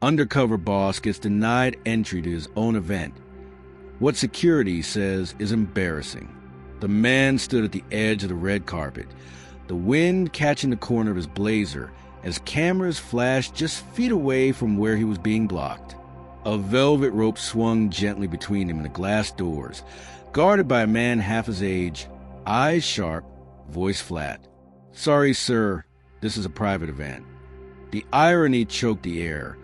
Undercover boss gets denied entry to his own event. What security says is embarrassing. The man stood at the edge of the red carpet, the wind catching the corner of his blazer as cameras flashed just feet away from where he was being blocked. A velvet rope swung gently between him and the glass doors, guarded by a man half his age, eyes sharp, voice flat. "Sorry, sir, this is a private event." The irony choked the air,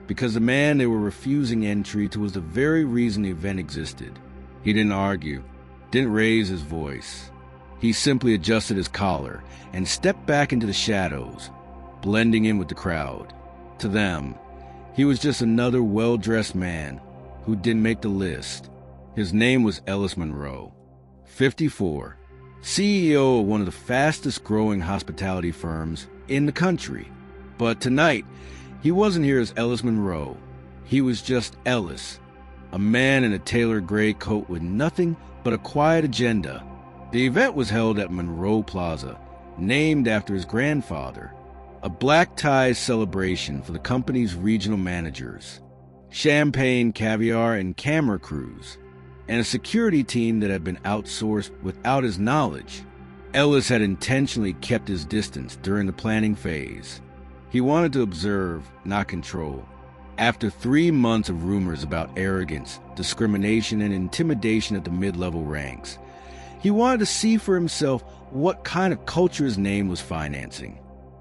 because the man they were refusing entry to was the very reason the event existed. He didn't argue, didn't raise his voice. He simply adjusted his collar and stepped back into the shadows, blending in with the crowd. To them, he was just another well-dressed man who didn't make the list. His name was Ellis Monroe, 54, CEO of one of the fastest-growing hospitality firms in the country. But tonight, he wasn't here as Ellis Monroe. He was just Ellis, a man in a tailored gray coat with nothing but a quiet agenda. The event was held at Monroe Plaza, named after his grandfather, a black-tie celebration for the company's regional managers, champagne, caviar, and camera crews, and a security team that had been outsourced without his knowledge. Ellis had intentionally kept his distance during the planning phase. He wanted to observe, not control. After 3 months of rumors about arrogance, discrimination, and intimidation at the mid-level ranks, he wanted to see for himself what kind of culture his name was financing.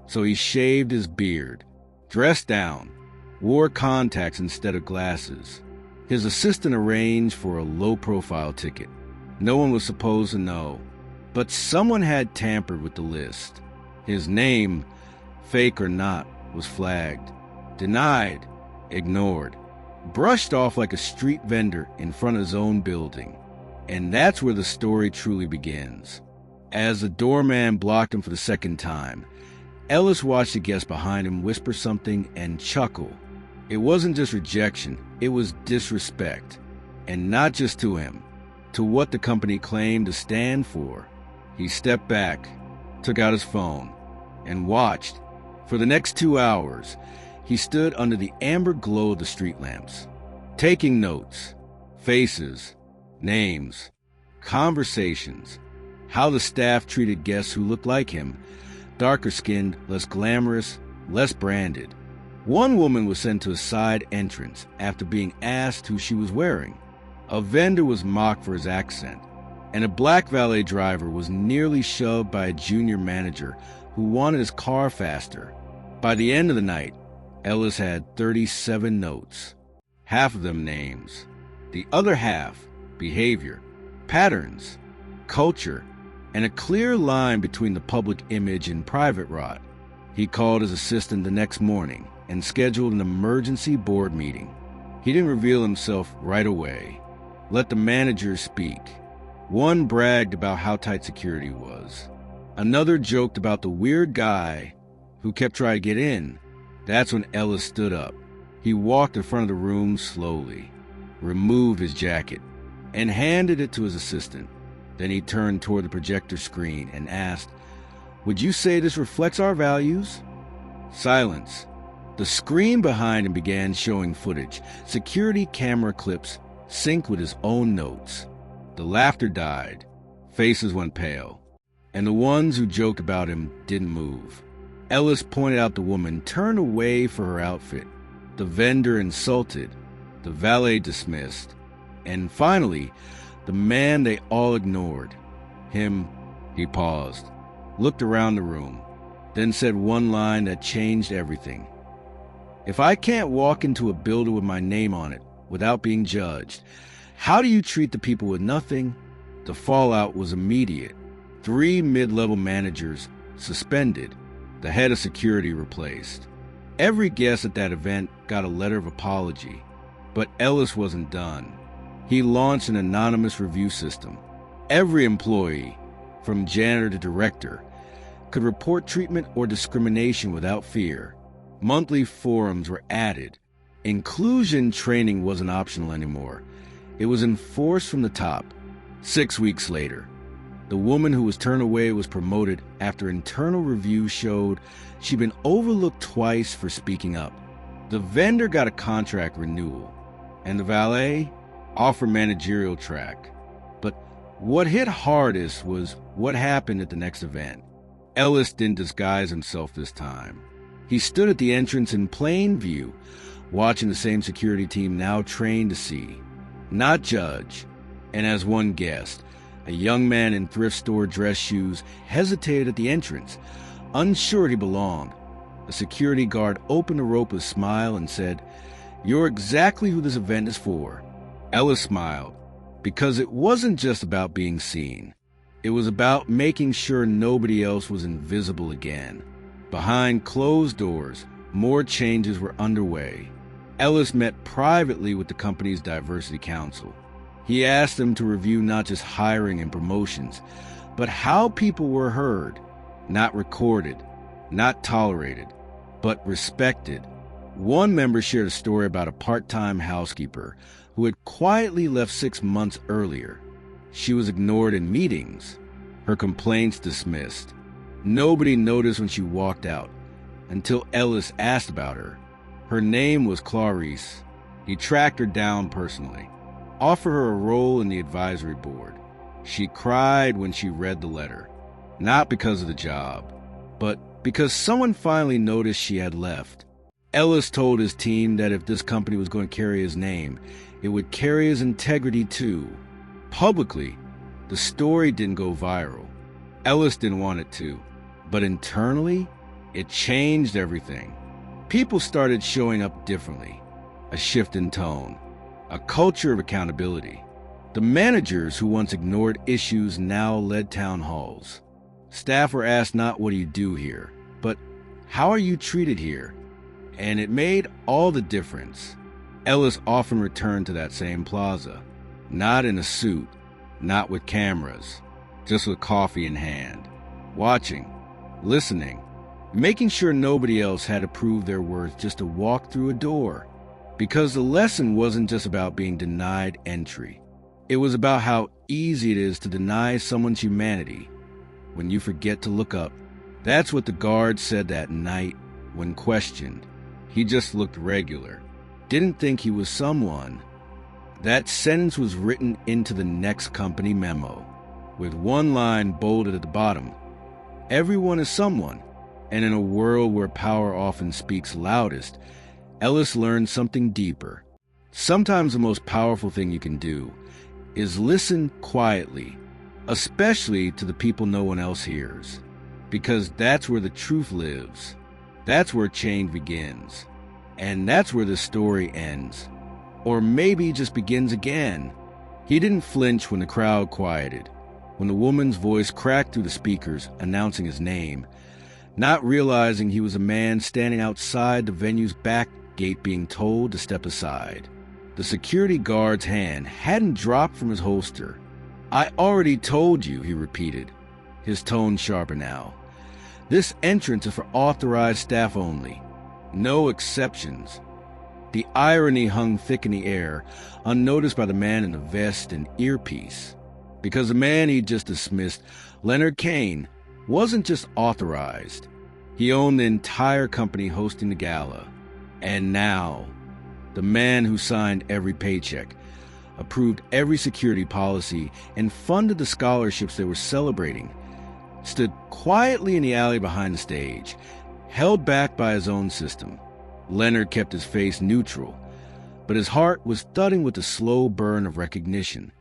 So he shaved his beard, dressed down, wore contacts instead of glasses. His assistant arranged for a low-profile ticket. No one was supposed to know, but someone had tampered with the list. His name, fake or not, was flagged, denied, ignored, brushed off like a street vendor in front of his own building. And that's where the story truly begins. As the doorman blocked him for the second time, Ellis watched the guest behind him whisper something and chuckle. It wasn't just rejection, it was disrespect. And not just to him, to what the company claimed to stand for. He stepped back, took out his phone, and watched. For the next 2 hours, he stood under the amber glow of the street lamps, taking notes, faces, names, conversations, how the staff treated guests who looked like him, darker-skinned, less glamorous, less branded. One woman was sent to a side entrance after being asked who she was wearing. A vendor was mocked for his accent, and a black valet driver was nearly shoved by a junior manager who wanted his car faster. By the end of the night, Ellis had 37 notes, half of them names, the other half behavior, patterns, culture, and a clear line between the public image and private rot. He called his assistant the next morning and scheduled an emergency board meeting. He didn't reveal himself right away. Let the managers speak. One bragged about how tight security was. Another joked about the weird guy who kept trying to get in. That's when Ellis stood up. He walked in front of the room slowly, removed his jacket, and handed it to his assistant. Then he turned toward the projector screen and asked, "Would you say this reflects our values?" Silence. The screen behind him began showing footage, security camera clips synced with his own notes. The laughter died, faces went pale, and the ones who joked about him didn't move. Ellis pointed out the woman turned away for her outfit, the vendor insulted, the valet dismissed, and finally, the man they all ignored. Him. He paused, looked around the room, then said one line that changed everything. "If I can't walk into a building with my name on it without being judged, how do you treat the people with nothing?" The fallout was immediate. 3 mid-level managers suspended, the head of security replaced. Every guest at that event got a letter of apology, but Ellis wasn't done. He launched an anonymous review system. Every employee, from janitor to director, could report treatment or discrimination without fear. Monthly forums were added. Inclusion training wasn't optional anymore. It was enforced from the top. 6 weeks later, the woman who was turned away was promoted after internal review showed she'd been overlooked twice for speaking up. The vendor got a contract renewal, and the valet offered managerial track. But what hit hardest was what happened at the next event. Ellis didn't disguise himself this time. He stood at the entrance in plain view, watching the same security team now trained to see, not judge. And as one guest, a young man in thrift store dress shoes hesitated at the entrance, unsure he belonged. A security guard opened the rope with a smile and said, "You're exactly who this event is for." Ellis smiled, because it wasn't just about being seen. It was about making sure nobody else was invisible again. Behind closed doors, more changes were underway. Ellis met privately with the company's diversity council. He asked them to review not just hiring and promotions, but how people were heard, not recorded, not tolerated, but respected. One member shared a story about a part-time housekeeper who had quietly left 6 months earlier. She was ignored in meetings, her complaints dismissed. Nobody noticed when she walked out, until Ellis asked about her. Her name was Clarice. He tracked her down personally, offered her a role in the advisory board. She cried when she read the letter, not because of the job, but because someone finally noticed she had left. Ellis told his team that if this company was going to carry his name, it would carry his integrity too. Publicly, the story didn't go viral. Ellis didn't want it to, but internally, it changed everything. People started showing up differently, a shift in tone, a culture of accountability. The managers who once ignored issues now led town halls. Staff were asked not what do you do here, but how are you treated here? And it made all the difference. Ellis often returned to that same plaza, not in a suit, not with cameras, just with coffee in hand, watching, listening, making sure nobody else had to prove their worth just to walk through a door. Because the lesson wasn't just about being denied entry. It was about how easy it is to deny someone's humanity when you forget to look up. That's what the guard said that night when questioned. He just looked regular, didn't think he was someone. That sentence was written into the next company memo, with one line bolded at the bottom. Everyone is someone, and in a world where power often speaks loudest, Ellis learned something deeper. Sometimes the most powerful thing you can do is listen quietly, especially to the people no one else hears, because that's where the truth lives. That's where change begins. And that's where the story ends. Or maybe just begins again. He didn't flinch when the crowd quieted, when the woman's voice cracked through the speakers announcing his name, not realizing he was a man standing outside the venue's back gate being told to step aside. The security guard's hand hadn't dropped from his holster. "I already told you," he repeated, his tone sharper now. "This entrance is for authorized staff only. No exceptions." The irony hung thick in the air, unnoticed by the man in the vest and earpiece. Because the man he'd just dismissed, Leonard Kane, wasn't just authorized. He owned the entire company hosting the gala. And now, the man who signed every paycheck, approved every security policy, and funded the scholarships they were celebrating, stood quietly in the alley behind the stage, held back by his own system. Leonard kept his face neutral, but his heart was thudding with the slow burn of recognition.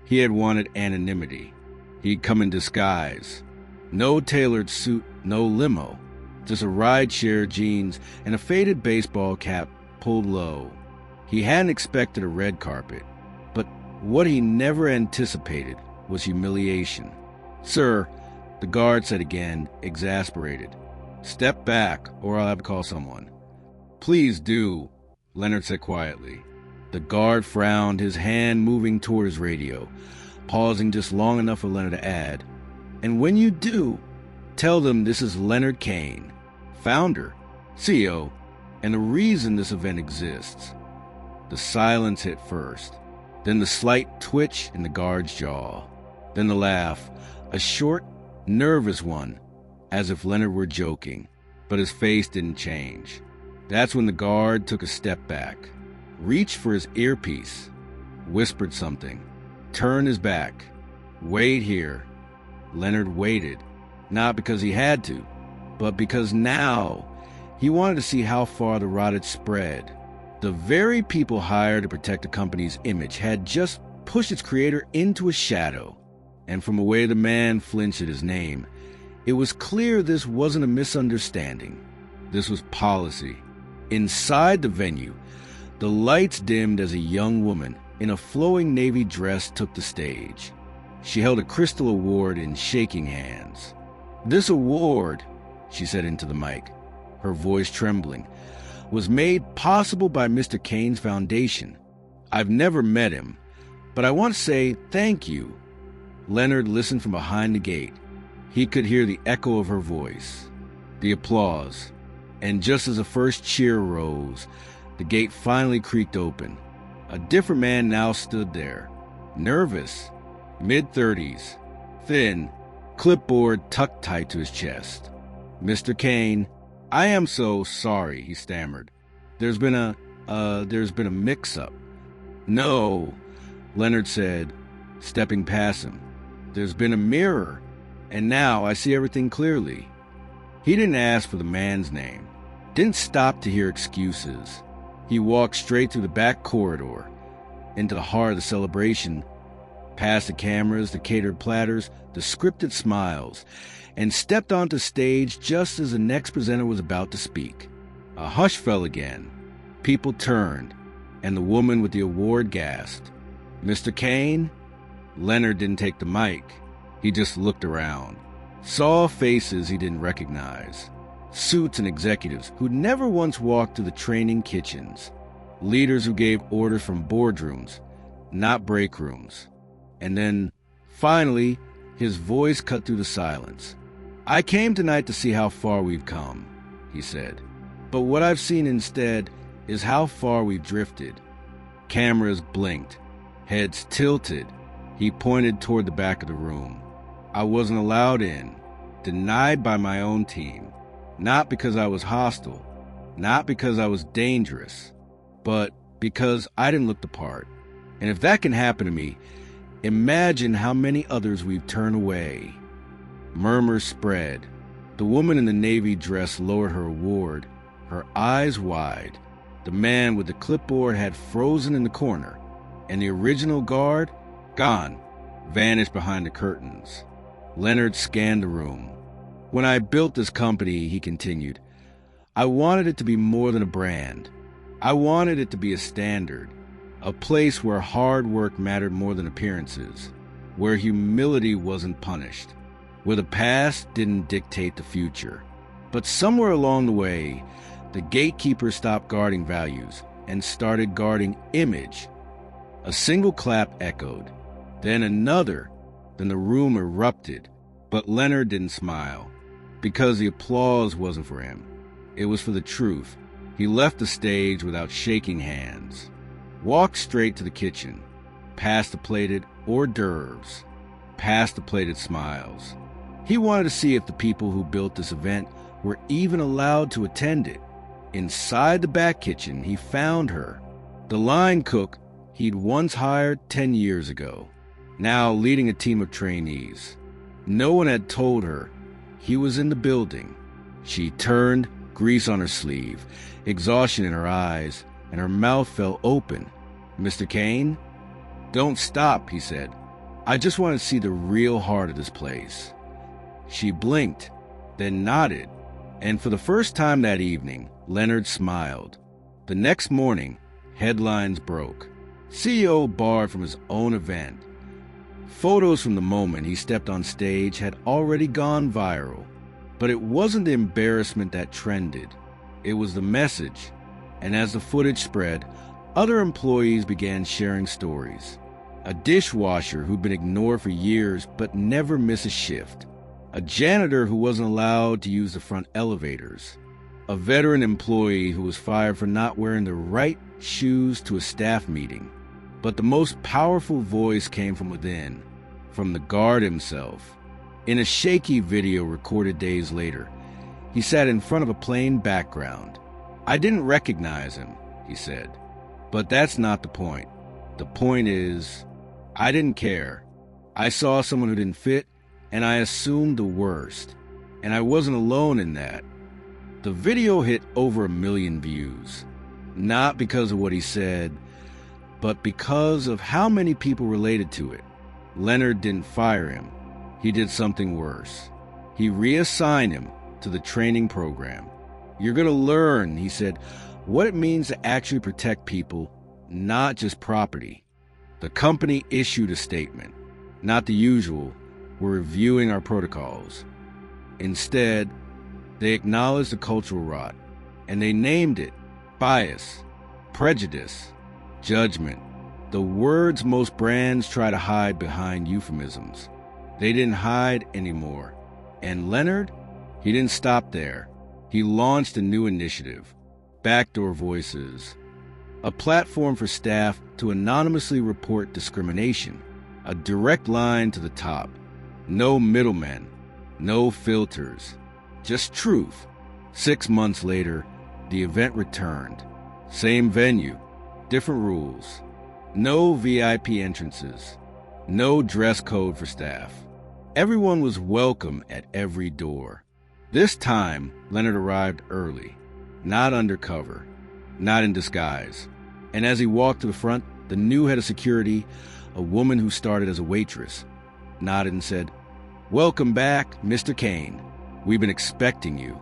He had wanted anonymity. He'd come in disguise. No tailored suit, no limo, just a rideshare jeans and a faded baseball cap pulled low. He hadn't expected a red carpet, but what he never anticipated was humiliation. "Sir," the guard said again, exasperated. "Step back, or I'll have to call someone." "Please do," Leonard said quietly. The guard frowned, his hand moving toward his radio, pausing just long enough for Leonard to add, "And when you do, tell them this is Leonard Kane, founder, CEO, and the reason this event exists." The silence hit first, then the slight twitch in the guard's jaw, then the laugh, a short, nervous one, as if Leonard were joking, but his face didn't change. That's when the guard took a step back, reached for his earpiece, whispered something, turned his back. "Wait here." Leonard waited, not because he had to, but because now he wanted to see how far the rot had spread. The very people hired to protect the company's image had just pushed its creator into a shadow, and from the way the man flinched at his name, it was clear this wasn't a misunderstanding. This was policy. Inside the venue, the lights dimmed as a young woman in a flowing navy dress took the stage. She held a crystal award in shaking hands. "This award," she said into the mic, her voice trembling, "was made possible by Mr. Kane's foundation. I've never met him, but I want to say thank you." Leonard listened from behind the gate. He could hear the echo of her voice, the applause, and just as the first cheer rose, the gate finally creaked open. A different man now stood there, nervous, mid-30s, thin, clipboard tucked tight to his chest. "Mr. Kane, I am so sorry," he stammered. There's been a mix-up." "No," Leonard said, stepping past him. "There's been a mirror, and now I see everything clearly." He didn't ask for the man's name, didn't stop to hear excuses. He walked straight through the back corridor, into the heart of the celebration, past the cameras, the catered platters, the scripted smiles, and stepped onto stage just as the next presenter was about to speak. A hush fell again. People turned, and the woman with the award gasped, "Mr. Kane?" Leonard didn't take the mic. He just looked around, saw faces he didn't recognize, suits and executives who'd never once walked through the training kitchens, leaders who gave orders from boardrooms, not break rooms. And then, finally, his voice cut through the silence. "I came tonight to see how far we've come," he said. "But what I've seen instead is how far we've drifted." Cameras blinked, heads tilted. He pointed toward the back of the room. "I wasn't allowed in, denied by my own team, not because I was hostile, not because I was dangerous, but because I didn't look the part. And if that can happen to me, imagine how many others we've turned away." Murmurs spread. The woman in the navy dress lowered her award, her eyes wide. The man with the clipboard had frozen in the corner, and the original guard, gone, vanished behind the curtains. Leonard scanned the room. "When I built this company," he continued, "I wanted it to be more than a brand. I wanted it to be a standard, a place where hard work mattered more than appearances, where humility wasn't punished, where the past didn't dictate the future. But somewhere along the way, the gatekeeper stopped guarding values and started guarding image." A single clap echoed, then another, then the room erupted. But Leonard didn't smile, because the applause wasn't for him. It was for the truth. He left the stage without shaking hands, walked straight to the kitchen, past the plated hors d'oeuvres, past the plated smiles. He wanted to see if the people who built this event were even allowed to attend it. Inside the back kitchen, he found her, the line cook he'd once hired 10 years ago, now leading a team of trainees. No one had told her he was in the building. She turned, grease on her sleeve, exhaustion in her eyes, and her mouth fell open. "Mr. Kane?" "Don't stop," he said. "I just want to see the real heart of this place." She blinked, then nodded, and for the first time that evening, Leonard smiled. The next morning, headlines broke. CEO barred from his own event. Photos from the moment he stepped on stage had already gone viral. But it wasn't the embarrassment that trended. It was the message. And as the footage spread, other employees began sharing stories. A dishwasher who'd been ignored for years but never missed a shift. A janitor who wasn't allowed to use the front elevators. A veteran employee who was fired for not wearing the right shoes to a staff meeting. But the most powerful voice came from within, from the guard himself. In a shaky video recorded days later, he sat in front of a plain background. "I didn't recognize him," he said. "But that's not the point. The point is, I didn't care. I saw someone who didn't fit, and I assumed the worst. And I wasn't alone in that." The video hit over 1 million views. Not because of what he said, but because of how many people related to it. Leonard didn't fire him. He did something worse. He reassigned him to the training program. "You're going to learn," he said, "what it means to actually protect people, not just property." The company issued a statement. Not the usual, "We're reviewing our protocols." Instead, they acknowledged the cultural rot, and they named it bias, prejudice, judgment, the words most brands try to hide behind euphemisms. They didn't hide anymore. And Leonard, he didn't stop there. He launched a new initiative, Backdoor Voices, a platform for staff to anonymously report discrimination, a direct line to the top. No middlemen, no filters, just truth. 6 months later, the event returned. Same venue, different rules. No VIP entrances, no dress code for staff. Everyone was welcome at every door. This time, Leonard arrived early, not undercover, not in disguise. And as he walked to the front, the new head of security, a woman who started as a waitress, nodded and said, "Welcome back, Mr. Kane. We've been expecting you."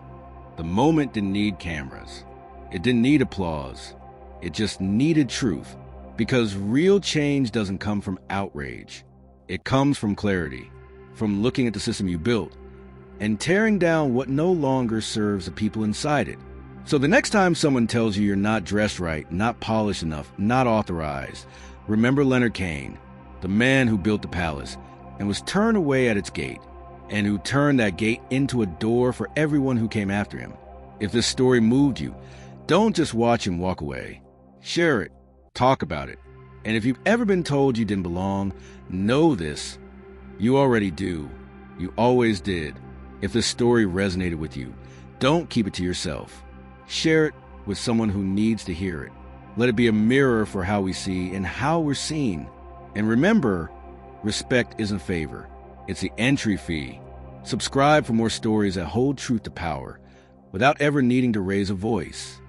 The moment didn't need cameras. It didn't need applause. It just needed truth. Because real change doesn't come from outrage. It comes from clarity, from looking at the system you built, and tearing down what no longer serves the people inside it. So the next time someone tells you you're not dressed right, not polished enough, not authorized, remember Leonard Kane, the man who built the palace and was turned away at its gate, and who turned that gate into a door for everyone who came after him. If this story moved you, don't just watch and walk away. Share it. Talk about it. And if you've ever been told you didn't belong, know this. You already do. You always did. If this story resonated with you, don't keep it to yourself. Share it with someone who needs to hear it. Let it be a mirror for how we see and how we're seen. And remember, respect isn't favor. It's the entry fee. Subscribe for more stories that hold truth to power without ever needing to raise a voice.